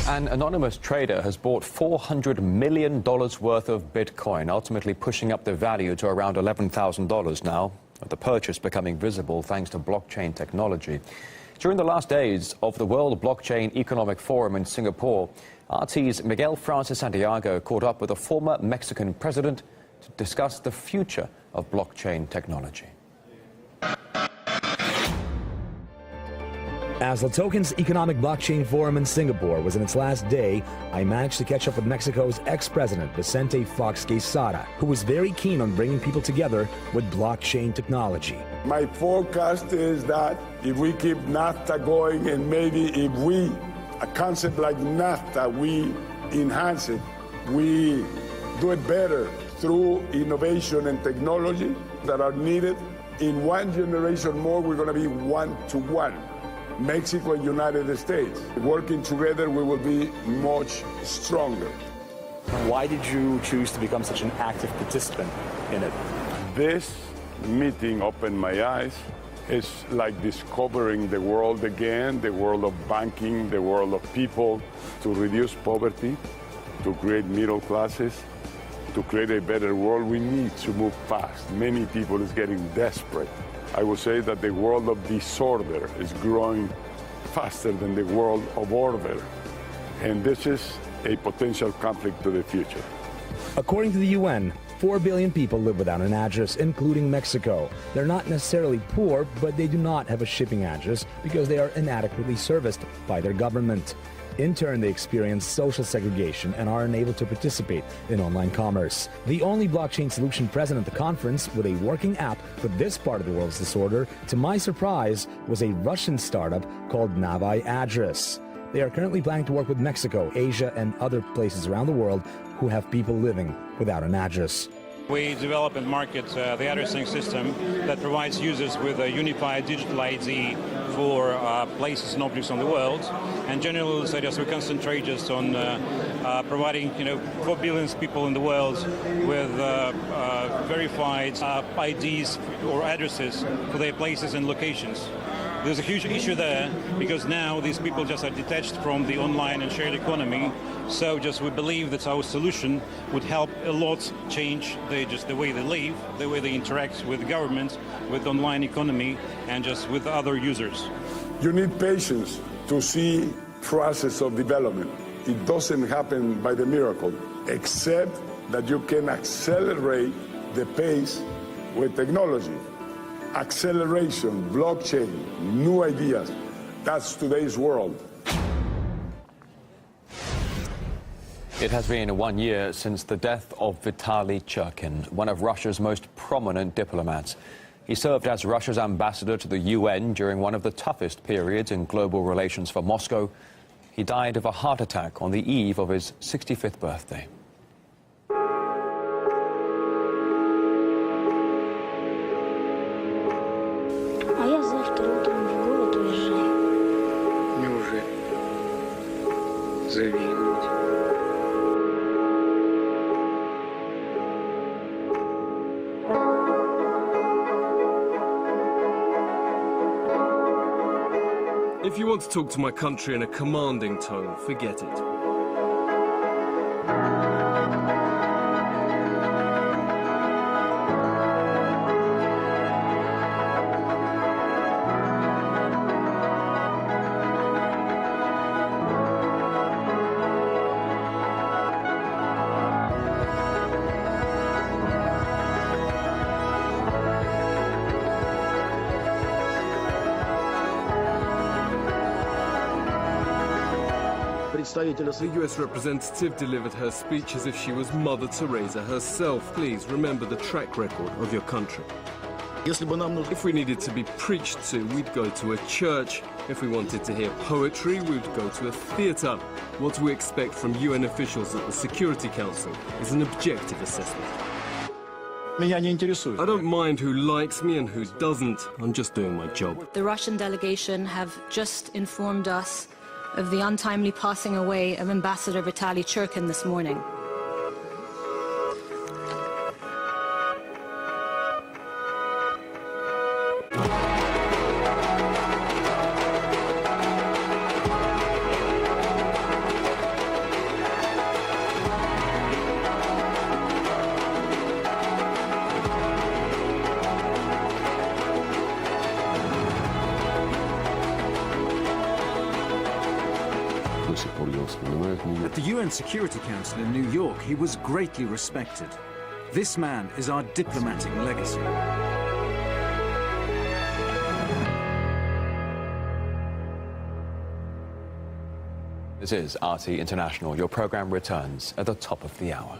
An anonymous trader has bought $400 million worth of Bitcoin, ultimately pushing up the value to around $11,000 now, with the purchase becoming visible thanks to blockchain technology. During the last days of the World Blockchain Economic Forum in Singapore, RT's Miguel Francis Santiago caught up with a former Mexican president to discuss the future of blockchain technology. As the Token's Economic Blockchain Forum in Singapore was in its last day, I managed to catch up with Mexico's ex-president, Vicente Fox Quesada, who was very keen on bringing people together with blockchain technology. My forecast is that if we keep NAFTA going, and maybe if a concept like NAFTA, we enhance it, we do it better through innovation and technology that are needed, in one generation more, we're going to be one-to-one. Mexico and United States. Working together, we will be much stronger. Why did you choose to become such an active participant in it? This meeting opened my eyes. It's like discovering the world again, the world of banking, the world of people, to reduce poverty, to create middle classes, to create a better world. We need to move fast. Many people is getting desperate. I would say that the world of disorder is growing faster than the world of order. And this is a potential conflict to the future. According to the UN, 4 billion people live without an address, including Mexico. They're not necessarily poor, but they do not have a shipping address because they are inadequately serviced by their government. In turn, they experience social segregation and are unable to participate in online commerce. The only blockchain solution present at the conference with a working app for this part of the world's disorder, to my surprise, was a Russian startup called Navai Address. They are currently planning to work with Mexico, Asia, and other places around the world who have people living without an address. We develop and market the addressing system that provides users with a unified digital ID for places and objects on the world. And generally, we concentrate just on providing 4 billion people in the world with verified IDs or addresses for their places and locations. There's a huge issue there because now these people just are detached from the online and shared economy. So we believe that our solution would help a lot change the way they live, the way they interact with the government, with the online economy, and just with other users. You need patience to see process of development. It doesn't happen by the miracle, except that you can accelerate the pace with technology. Acceleration, blockchain, new ideas. That's today's world. It has been 1 year since the death of Vitaly Churkin, one of Russia's most prominent diplomats. He served as Russia's ambassador to the UN during one of the toughest periods in global relations for Moscow. He died of a heart attack on the eve of his 65th birthday. А я завтра утром в город уезжаю. Неужели? Завидуете. If you want to talk to my country in a commanding tone, forget it. The US representative delivered her speech as if she was Mother Teresa herself. Please remember the track record of your country. If we needed to be preached to, we'd go to a church. If we wanted to hear poetry, we'd go to a theatre. What we expect from UN officials at the Security Council is an objective assessment. I don't mind who likes me and who doesn't. I'm just doing my job. The Russian delegation have just informed us of the untimely passing away of Ambassador Vitaly Churkin this morning. At the UN Security Council in New York, he was greatly respected. This man is our diplomatic legacy. This is RT International. Your program returns at the top of the hour.